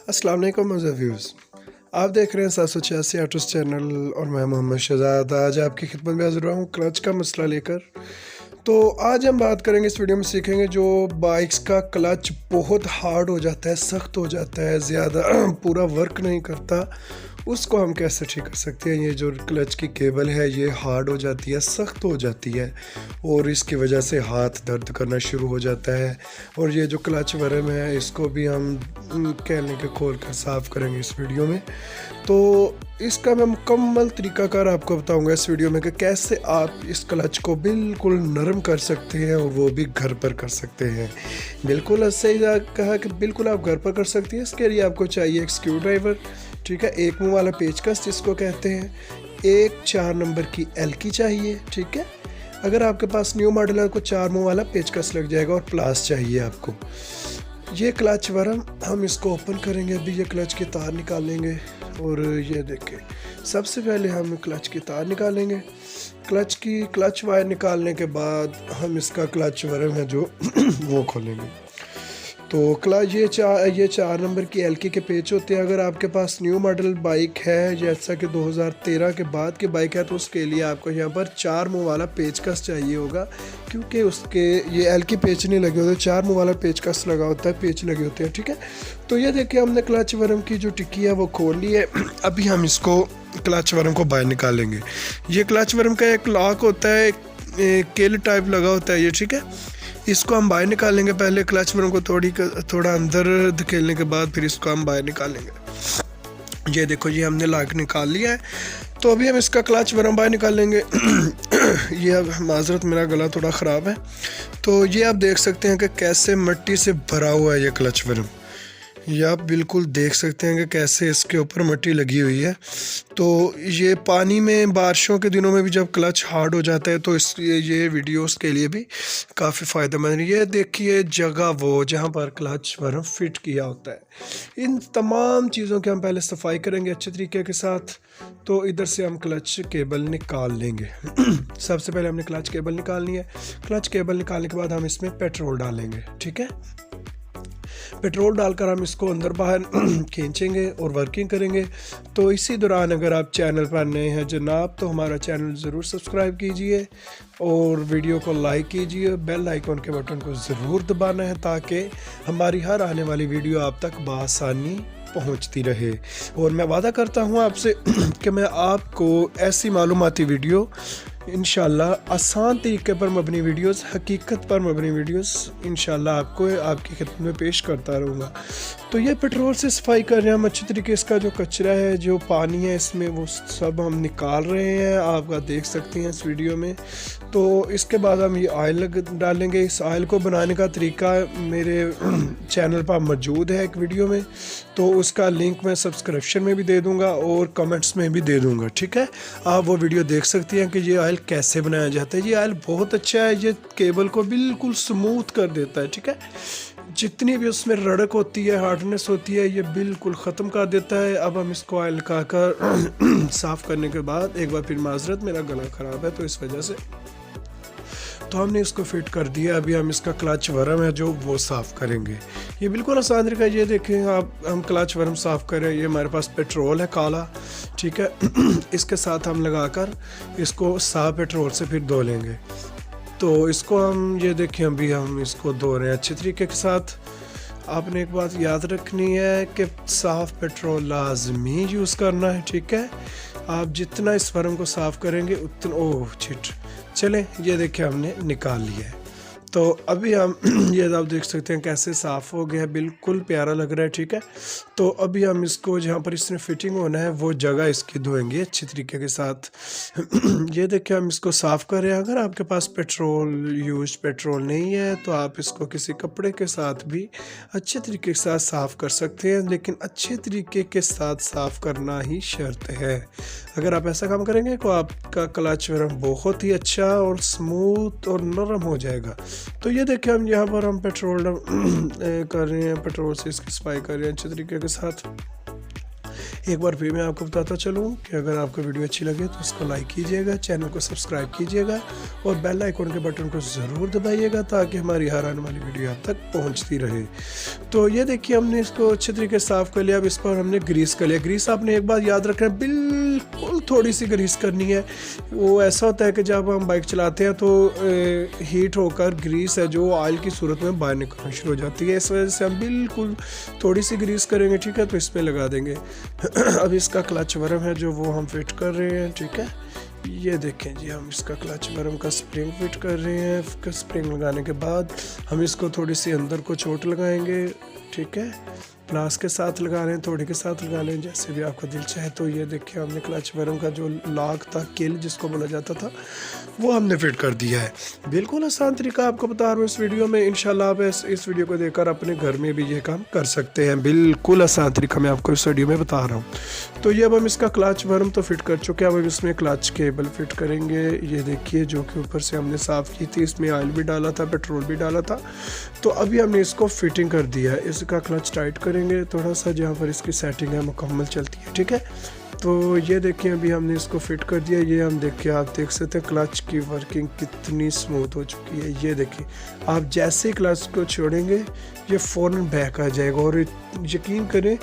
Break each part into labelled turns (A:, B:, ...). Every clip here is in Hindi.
A: अस्सलाम वालेकुम व्यूज़। आप देख रहे हैं 786 ऑटोस चैनल और मैं मोहम्मद शहजाद। आज आपकी खिदमत में हाज़िर हुआ हूँ क्लच का मसला लेकर। तो आज हम बात करेंगे, इस वीडियो में सीखेंगे जो बाइक्स का क्लच बहुत हार्ड हो जाता है, सख्त हो जाता है, ज़्यादा पूरा वर्क नहीं करता, उसको हम कैसे ठीक कर सकते हैं। ये जो क्लच की केबल है ये हार्ड हो जाती है, सख्त हो जाती है और इसकी वजह से हाथ दर्द करना शुरू हो जाता है। और ये जो क्लच वर्म है इसको भी हम कहने के खोल कर साफ़ करेंगे इस वीडियो में। तो इसका मैं मुकम्मल तरीक़ाकार आपको बताऊंगा इस वीडियो में कि कैसे आप इस क्लच को बिल्कुल नरम कर सकते हैं और वो भी घर पर कर सकते हैं। बिल्कुल सही कहा कि बिल्कुल आप घर पर कर सकते हैं। इसके लिए आपको चाहिए एक स्क्रू ड्राइवर, ठीक है, एक मुंह वाला पेचकस जिसको कहते हैं, एक 4 नंबर की एलकी चाहिए, ठीक है। अगर आपके पास न्यू मॉडल है तो 4 मुंह वाला पेचकस लग जाएगा और प्लास चाहिए आपको। ये क्लच वर्म हम इसको ओपन करेंगे। अभी ये क्लच की तार निकालेंगे और ये देखें, सबसे पहले हम क्लच की तार निकालेंगे। क्लच वायर निकालने के बाद हम इसका क्लच वर्म है जो वो खोलेंगे। तो ये 4 नंबर की एलकी के पेच होते हैं। अगर आपके पास न्यू मॉडल बाइक है, जैसा कि 2013 के बाद की बाइक है, तो उसके लिए आपको यहाँ पर 4 मुंह वाला पेचकस चाहिए होगा, क्योंकि उसके ये एलकी पेच नहीं लगे होते, 4 मुंह वाला पेचकस लगा होता है, पेच लगे होते हैं, ठीक है। तो ये देखिए हमने क्लच वर्म की जो टिक्की है वो खोल ली है। अभी हम इसको क्लच वर्म को बाहर निकालेंगे। ये क्लच वर्म का एक लॉक होता है, केल टाइप लगा होता है ये, ठीक है। इसको हम बाहर निकालेंगे। पहले क्लच वर्म को थोड़ा अंदर धकेलने के बाद फिर इसको हम बाहर निकालेंगे। ये देखो, ये हमने लॉक निकाल लिया है। तो अभी हम इसका क्लच वर्म बाहर निकालेंगे। ये अब माजरत, मेरा गला थोड़ा ख़राब है। तो ये आप देख सकते हैं कि कैसे मिट्टी से भरा हुआ है ये क्लच वर्म। ये आप बिल्कुल देख सकते हैं कि कैसे इसके ऊपर मिट्टी लगी हुई है। तो ये पानी में, बारिशों के दिनों में भी जब क्लच हार्ड हो जाता है तो ये वीडियोस के लिए भी काफ़ी फ़ायदेमंद है। ये देखिए जगह वो जहाँ पर क्लच वर्म फिट किया होता है। इन तमाम चीज़ों की हम पहले सफाई करेंगे अच्छे तरीके के साथ। तो इधर से हम क्लच केबल निकाल लेंगे। सबसे पहले हमने क्लच केबल निकालनी है। क्लच केबल निकालने के बाद हम इसमें पेट्रोल डालेंगे, ठीक है। पेट्रोल डालकर हम इसको अंदर बाहर खींचेंगे और वर्किंग करेंगे। तो इसी दौरान अगर आप चैनल पर नए हैं जनाब, तो हमारा चैनल ज़रूर सब्सक्राइब कीजिए और वीडियो को लाइक कीजिए। बेल आइकॉन के बटन को ज़रूर दबाना है ताकि हमारी हर आने वाली वीडियो आप तक बआसानी पहुंचती रहे। और मैं वादा करता हूं आपसे कि मैं आपको ऐसी मालूमाती वीडियो इंशाल्लाह आसान तरीके पर मबनी वीडियोस, हकीकत पर मबनी वीडियोस इंशाल्लाह आपको आपकी खिदमत में पेश करता रहूँगा। तो ये पेट्रोल से सफाई कर रहे हैं हम अच्छी तरीके। इसका जो कचरा है, जो पानी है इसमें, वो सब हम निकाल रहे हैं, आप देख सकते हैं इस वीडियो में। तो इसके बाद हम ये ऑयल डालेंगे। इस ऑयल को बनाने का तरीका मेरे चैनल पर मौजूद है एक वीडियो में, तो उसका लिंक मैं सब्सक्रिप्शन में भी दे दूँगा और कमेंट्स में भी दे दूँगा, ठीक है। आप वो वीडियो देख सकती हैं कि ये ऑयल कैसे बनाया जाता है। ये ऑयल बहुत अच्छा है, ये केबल को बिल्कुल स्मूथ कर देता है, ठीक है। जितनी भी उसमें रड़क होती है, हार्डनेस होती है, ये बिल्कुल ख़त्म कर देता है। अब हम इसको ऑयल लगाकर साफ़ करने के बाद, एक बार फिर माजरत, मेरा गला ख़राब है तो इस वजह से, तो हमने इसको फिट कर दिया। अभी हम इसका क्लच वर्म है जो वो साफ़ करेंगे। ये बिल्कुल आसान तरीका है। ये देखें आप, हम क्लच वर्म साफ़ करें। ये हमारे पास पेट्रोल है काला, ठीक है। इसके साथ हम लगाकर इसको साफ पेट्रोल से फिर धो लेंगे। तो इसको हम, ये देखें अभी हम इसको धो रहे हैं अच्छे तरीके के साथ। आपने एक बात याद रखनी है कि साफ़ पेट्रोल लाजमी यूज़ करना है, ठीक है। आप जितना इस वर्म को साफ़ करेंगे उतना, ओह छिट, चलें, ये देखिए हमने निकाल लिया है। तो अभी हम ये आप देख सकते हैं कैसे साफ़ हो गया है, बिल्कुल प्यारा लग रहा है, ठीक है। तो अभी हम इसको, जहाँ पर इसमें फिटिंग होना है वो जगह इसकी धोएंगे अच्छी तरीके के साथ। ये देखिए हम इसको साफ़ कर रहे हैं। अगर आपके पास पेट्रोल नहीं है तो आप इसको किसी कपड़े के साथ भी अच्छे तरीके के साथ साफ़ कर सकते हैं, लेकिन अच्छे तरीके के साथ साफ़ करना ही शर्त है। अगर आप ऐसा काम करेंगे तो आपका क्लच वर्म बहुत ही अच्छा और स्मूथ और नरम हो जाएगा। तो ये देखिए हम यहाँ पर हम पेट्रोल कर रहे हैं, पेट्रोल से इसकी सफाई कर रहे हैं अच्छे तरीके के साथ। एक बार फिर मैं आपको बताता चलूँ कि अगर आपको वीडियो अच्छी लगे तो उसको लाइक कीजिएगा, चैनल को सब्सक्राइब कीजिएगा और बेल आइकन के बटन को ज़रूर दबाइएगा ताकि हमारी हर आने वाली वीडियो आप तक पहुंचती रहे। तो ये देखिए हमने इसको अच्छे तरीके से साफ़ कर लिया। अब इस पर हमने ग्रीस कर लिया। ग्रीस आपने एक बात याद रखना है, बिल्कुल थोड़ी सी ग्रीस करनी है। वो ऐसा होता है कि जब हम बाइक चलाते हैं तो हीट होकर ग्रीस है जो ऑयल की सूरत में बाहर निकलना शुरू हो जाती है। इस वजह से हम बिल्कुल थोड़ी सी ग्रीस करेंगे, ठीक है। तो इसमें लगा देंगे। अब इसका क्लच वर्म है जो वो हम फिट कर रहे हैं, ठीक है। ये देखें जी, हम इसका क्लच वर्म का स्प्रिंग फिट कर रहे हैं। स्प्रिंग लगाने के बाद हम इसको थोड़ी सी अंदर को चोट लगाएंगे, ठीक है। प्लास के साथ लगा रहे हैं, थोड़े के साथ लगा लें, जैसे भी आपका दिल चाहे। तो ये देखिए हमने क्लच वर्म का जो लॉक था, किल जिसको बोला जाता था, वो हमने फिट कर दिया है। बिल्कुल आसान तरीका आपको बता रहा हूँ इस वीडियो में। इंशाल्लाह आप इस वीडियो को देखकर अपने घर में भी ये काम कर सकते हैं। बिल्कुल आसान तरीका मैं आपको इस वीडियो में बता रहा हूँ। तो ये अब हम इसका क्लच वर्म तो फिट कर चुके हैं। अब इसमें क्लच केबल फिट करेंगे। ये देखिए जो कि ऊपर से हमने साफ़ की थी, इसमें ऑयल भी डाला था, पेट्रोल भी डाला था। तो अभी हमने इसको फिटिंग कर दिया है। इसका क्लच टाइट करेंगे थोड़ा सा, जहाँ पर इसकी सेटिंग है मुकम्मल चलती है, ठीक है। तो ये देखिए अभी हमने इसको फिट कर दिया। ये हम देखिए, आप देख सकते हैं क्लच की वर्किंग कितनी स्मूथ हो चुकी है। ये देखिए आप जैसे ही क्लच को छोड़ेंगे ये फ़ौरन बैक आ जाएगा और यकीन करें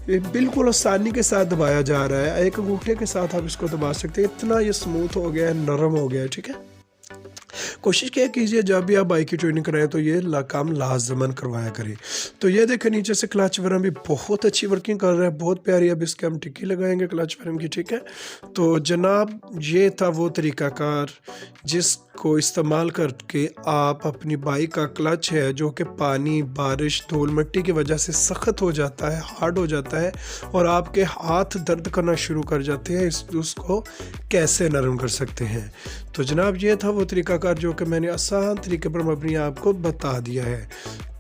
A: ये बिल्कुल आसानी के साथ दबाया जा रहा है। एक अंगूठे के साथ आप इसको दबा सकते हैं, इतना ये स्मूथ हो गया है, नरम हो गया है, ठीक है। कोशिश क्या कीजिए जब भी आप बाइक की ट्यूनिंग कराएं तो ये काम लाजमन करवाया करें। तो ये देखें नीचे से क्लच वर्म भी बहुत अच्छी वर्किंग कर रहा है, बहुत प्यारी। अब इसके हम टिक्की लगाएंगे क्लच वर्म की, ठीक है। तो जनाब ये था वो तरीकाकार जिसको इस्तेमाल करके आप अपनी बाइक का क्लच है जो कि पानी, बारिश, धूल मिट्टी की वजह से सख्त हो जाता है, हार्ड हो जाता है और आपके हाथ दर्द करना शुरू कर जाते हैं, उसको कैसे नरम कर सकते हैं। तो जनाब ये था वो तरीकाकार जो कि मैंने आसान तरीके पर अपनी आपको बता दिया है।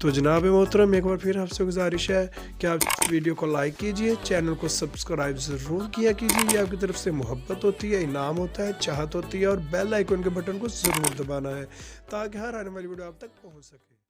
A: तो जनाब मोहतरम एक बार फिर आपसे गुजारिश है कि आप वीडियो को लाइक कीजिए, चैनल को सब्सक्राइब ज़रूर किया कीजिए। ये आपकी तरफ से मोहब्बत होती है, इनाम होता है, चाहत होती है और बेल आइकन के बटन को ज़रूर दबाना है ताकि हर आने वाली वीडियो आप तक पहुंच सके।